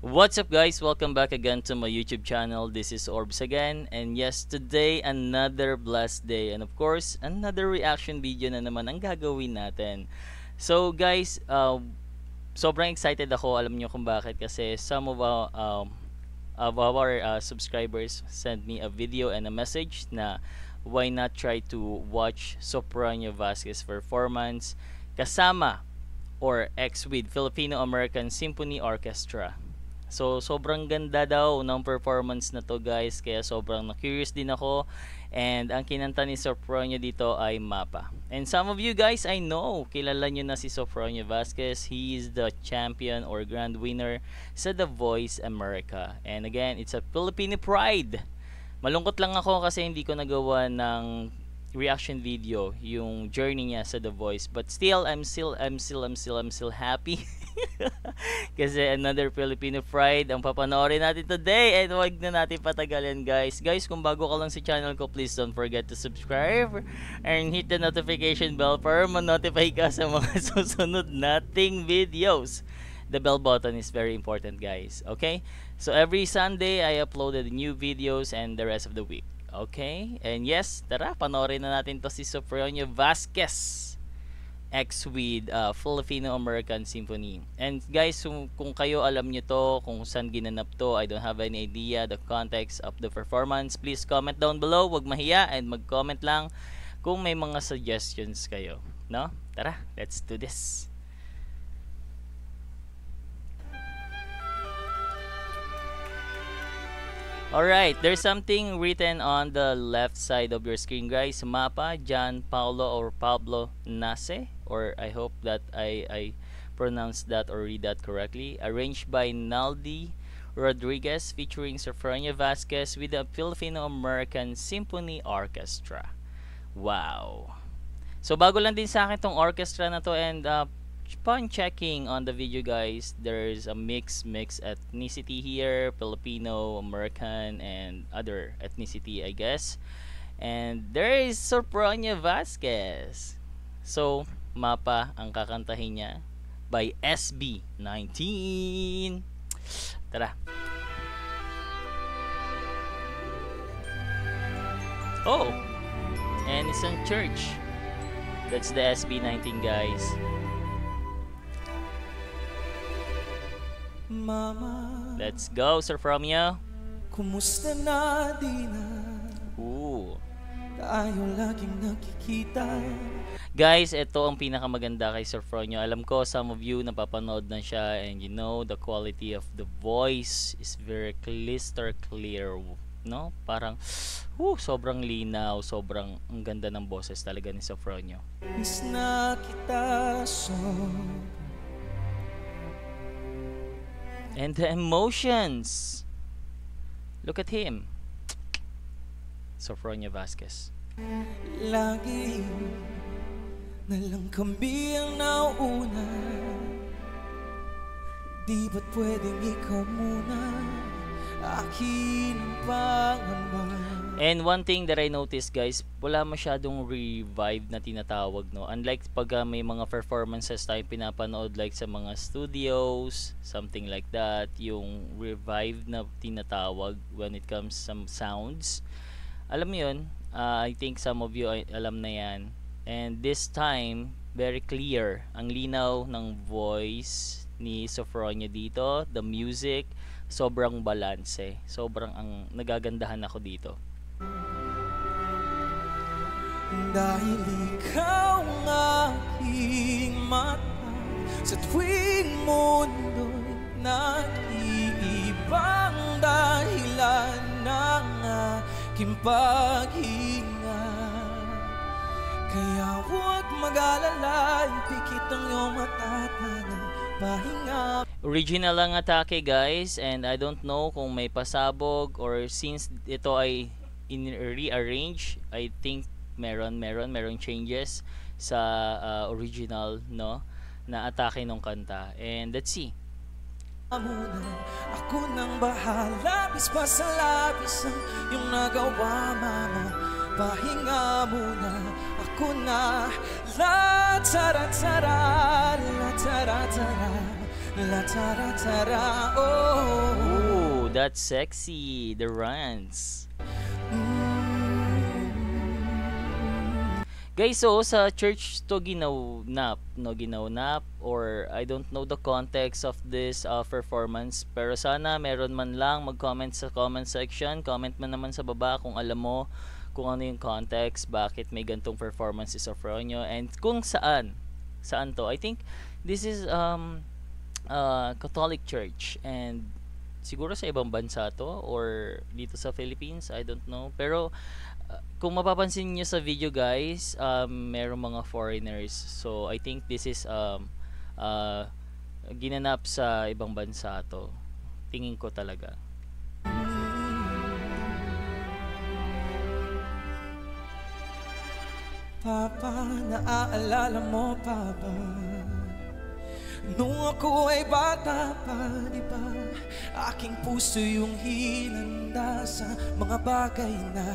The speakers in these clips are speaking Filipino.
What's up guys? Welcome back again to my YouTube channel. This is Orbs again, and yes, today another blessed day, and of course another reaction video na naman ang gagawin natin. So guys, sobrang excited ako. Alam niyo kung bakit, kasi some of our subscribers sent me a video and a message na why not try to watch Sopranio Vasquez performance kasama or ex with Filipino American Symphony Orchestra. So, sobrang ganda daw ng performance na to guys, kaya sobrang na-curious din ako. And ang kinanta ni Sopranio dito ay Mapa. And some of you guys, I know, kilala nyo na si Sopranio Vasquez. He is the champion or grand winner sa The Voice America. And again, it's a Filipino pride. Malungkot lang ako kasi hindi ko nagawa ng reaction video yung journey niya sa The Voice, but still I'm still happy kasi another Filipino pride ang papanoorin natin today. And wag na natin patagalin guys, kung bago ka lang sa channel ko, please don't forget to subscribe and hit the notification bell para ma-notify ka sa mga susunod nating videos. The bell button is very important guys, okay? So every Sunday I uploaded new videos and the rest of the week. Okay? And yes, tara, panoorin na natin to si Sopranio Vasquez ex with Filipino American Symphony. And guys, kung kayo alam nyo to, kung saan ginanap to, I don't have any idea the context of the performance, please comment down below. Wag mahiya and mag-comment lang kung may mga suggestions kayo, no? Tara, let's do this. Alright, there's something written on the left side of your screen guys. Mapa, John Paulo or Pablo Nase, or I hope that I pronounced that or read that correctly. Arranged by Naldi Rodriguez, featuring Sopranio Vasquez with the Filipino American Symphony Orchestra. Wow. So bago lang din sa akin tong orchestra na to, and upon checking on the video guys, there's a mixed ethnicity here, Filipino, American, and other ethnicity I guess. And there is Sopranio Vasquez. So Mapa ang kakantahin niya by SB19. Tara. Oh, and it's in church. That's the SB19 guys. Mama, let's go, Sopranio. kumusta na di na Ooh. tayo laging nakikita. Guys, ito ang pinakamaganda kay Sopranio. Alam ko some of you napapanood na siya, and you know the quality of the voice is very crystal clear, no? Parang sobrang linaw, sobrang ang ganda ng boses talaga ni Sopranio. Miss na kita so. And the emotions. Look at him. Sopranio Vasquez. Lagi na lang kami ang nauna. Di ba't pwedeng ikaw muna akin ang pangamba. And one thing that I noticed guys, wala masyadong revive na tinatawag, no? Unlike pag may mga performances tayong pinapanood like sa mga studios, something like that, yung revive na tinatawag when it comes some sounds. Alam mo yun, I think some of you alam na yan. And this time, very clear. Ang linaw ng voice ni Sopranio dito, the music, sobrang balanse. Sobrang ang nagagandahan ako dito. Dahil ikaw ang aking mata, sa tuwing mundo'y nag-iibang dahilan ng aking paghinga. Kaya huwag mag-alala, ipikit ang iyong mata na pahinga. Original ang atake guys, and I don't know kung may pasabog or since ito ay rearrange, I think meron changes sa original, no, na atake ng kanta. And let's see. Ako nang bahala, bis pa sa labis ang iyong nagawa, mama. Pahinga muna, ako na. La tara tara, la tara tara, la tara tara, oh. That's Sexy, The Runs. Guys, so sa church to ginanap, no, ginanap, or I don't know the context of this performance, pero sana meron man lang mag-comment sa comment section. Comment man naman sa baba kung alam mo kung ano yung context, bakit may gantong performance si Sofronio, and kung saan to. I think this is Catholic Church, and siguro sa ibang bansa to or dito sa Philippines, I don't know, pero kung mapapansin niyo sa video guys, merong mga foreigners, so I think this is ginanap sa ibang bansa to, tingin ko talaga. Papa, naaalala mo pa ba? Nung ako ay bata pa, di ba? Aking puso yung hinanda sa mga bagay na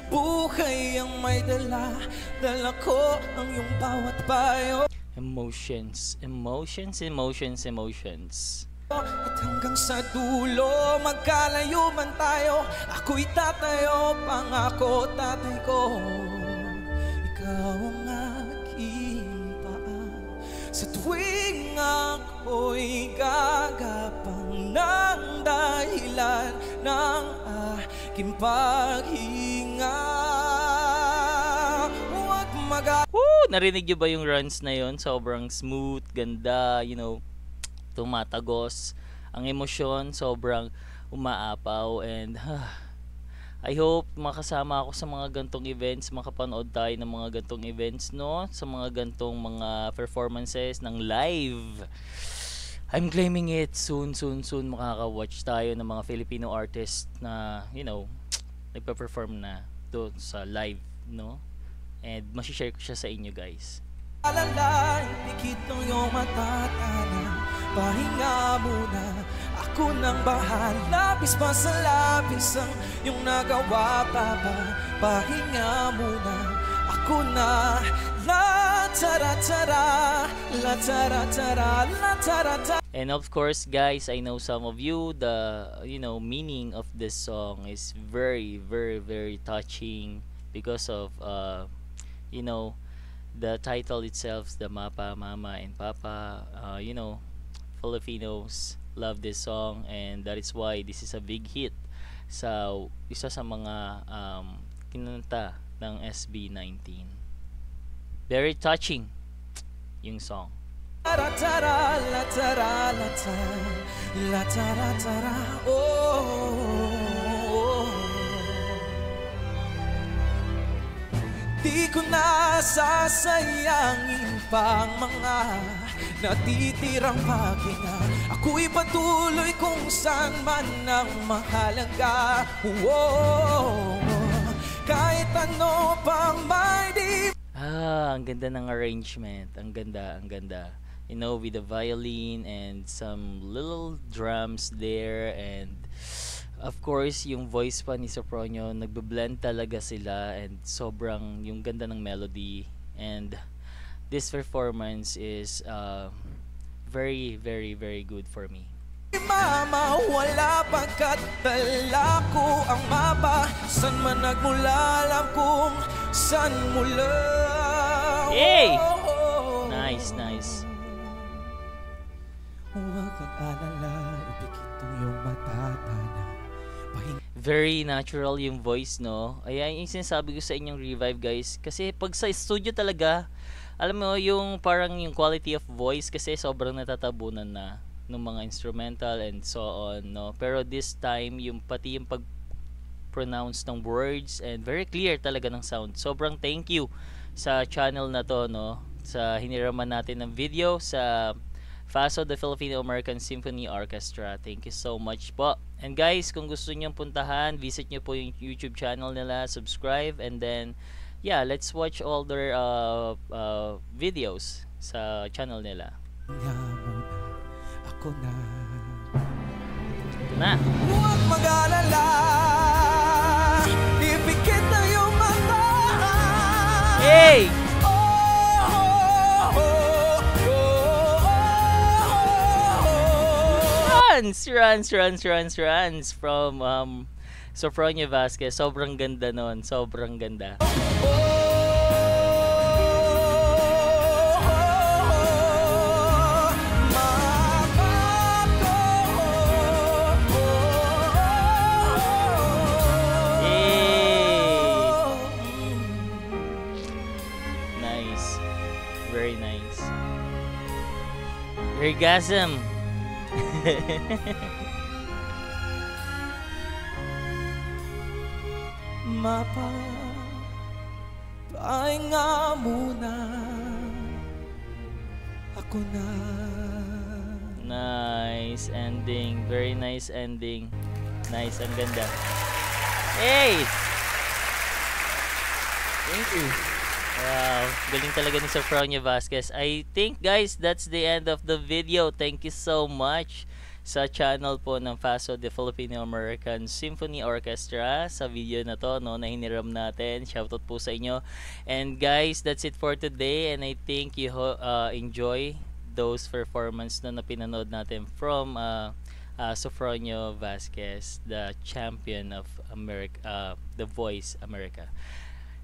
buhay ang may dala. Dala ko ang iyong bawat payo. Emotions. At hanggang sa dulo, magkalayo man tayo, ako'y tatayo, pangako tatay ko. Ikaw ang aking paa sa tuwing ako'y gagapang ng dahilan ng aking paghinga. Huwag Narinig niyo ba yung runs na yon? Sobrang smooth, ganda, you know, tumatagos ang emosyon, sobrang umaapaw, and I hope makasama ako sa mga gantong events, makapanood tayo ng mga gantong events, no? Sa mga gantong mga performances ng live. I'm claiming it, soon makaka-watch tayo ng mga Filipino artists na, you know, nagpa-perform na doon sa live, no? And masishare ko siya sa inyo guys. Alalay, pikit ng iyong matatana. Pahinga muna, ako nang bahala. Lapis pa sa lapis ang iyong nagawa, Papa. Pahinga muna, ako na. La tara tara, la tara tara, la tara tara. And of course guys, I know some of you, the meaning of this song is very touching because of the title itself, the Mapa, Mama and Papa. Filipinos love this song, and that is why this is a big hit sa isa sa mga kinanta ng SB19. Very touching yung song. La tara la tara la tara, la tara tara, oh. Di ko na sasayangin pang mga natitirang paghinga. Ako'y patuloy kung saan man ang mahalaga. Oh, kahit ano pang may di. Ang ganda ng arrangement. Ang ganda. You know, with the violin and some little drums there, and of course, yung voice pa ni Sofronio, nagbe-blend talaga sila, and sobrang yung ganda ng melody. And this performance is very good for me. Mama, wala pagkat dala ko ang mapa. San man nagmula, alam kung san mula. Yay! Nice. Huwag mag-alala, ipikit ang iyong matatana. Very natural yung voice, no? Ayan yung sinasabi ko sa inyong Revive guys. Kasi pag sa studio talaga, alam mo yung parang yung quality of voice kasi sobrang natatabunan na ng mga instrumental and so on, no? Pero this time, yung pati yung pag-pronounce ng words and very clear talaga ng sound. Sobrang thank you sa channel na to, no? Sa hiniraman natin ng video sa FASO, the Filipino American Symphony Orchestra. Thank you so much po. And guys, kung gusto niyo puntahan, visit niyo po yung YouTube channel nila, subscribe, and then yeah, let's watch all their videos sa channel nila. Ako na. Ito na. Huwag mag-alala, ipikit na iyong mata. Hey! runs from Sofronio Vasquez. Sobrang ganda nun. Sobrang ganda. Nice. Very nice. Orgasm. Pahinga muna. Ako na. Nice ending. Very nice ending. Nice. Ang ganda. Hey! Thank you. Wow, galing talaga ni Sofronio Vasquez. I think guys, that's the end of the video. Thank you so much sa channel po ng FASO, the Filipino American Symphony Orchestra, sa video na to, no, na hiniram natin. Shoutout po sa inyo. And guys, that's it for today, and I think you enjoy those performance na pinanood natin from Sofronio Vasquez, the champion of America, The Voice America.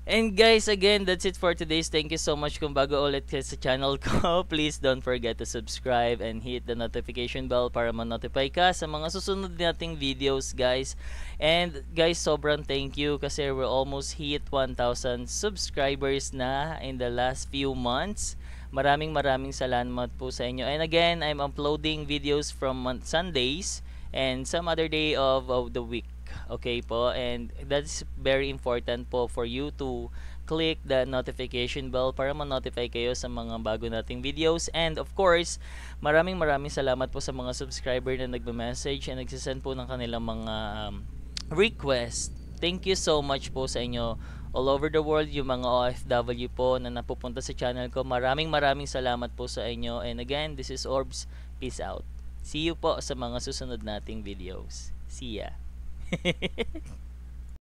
And guys, again, that's it for today's. Thank you so much kung bago ulit kayo sa channel ko. Please don't forget to subscribe and hit the notification bell para ma-notify ka sa mga susunod nating videos, guys. And guys, sobrang thank you kasi we're almost hit 1,000 subscribers na in the last few months. Maraming salamat po sa inyo. And again, I'm uploading videos from Sundays and some other day of the week. Okay po, and that's very important po for you to click the notification bell para ma-notify kayo sa mga bago nating videos. And of course, maraming salamat po sa mga subscriber na nagme-message and nagsisend po ng kanilang mga request. Thank you so much po sa inyo all over the world, yung mga OFW po na napupunta sa channel ko. Maraming salamat po sa inyo. And again, this is Orbs. Peace out. See you po sa mga susunod nating videos. See ya.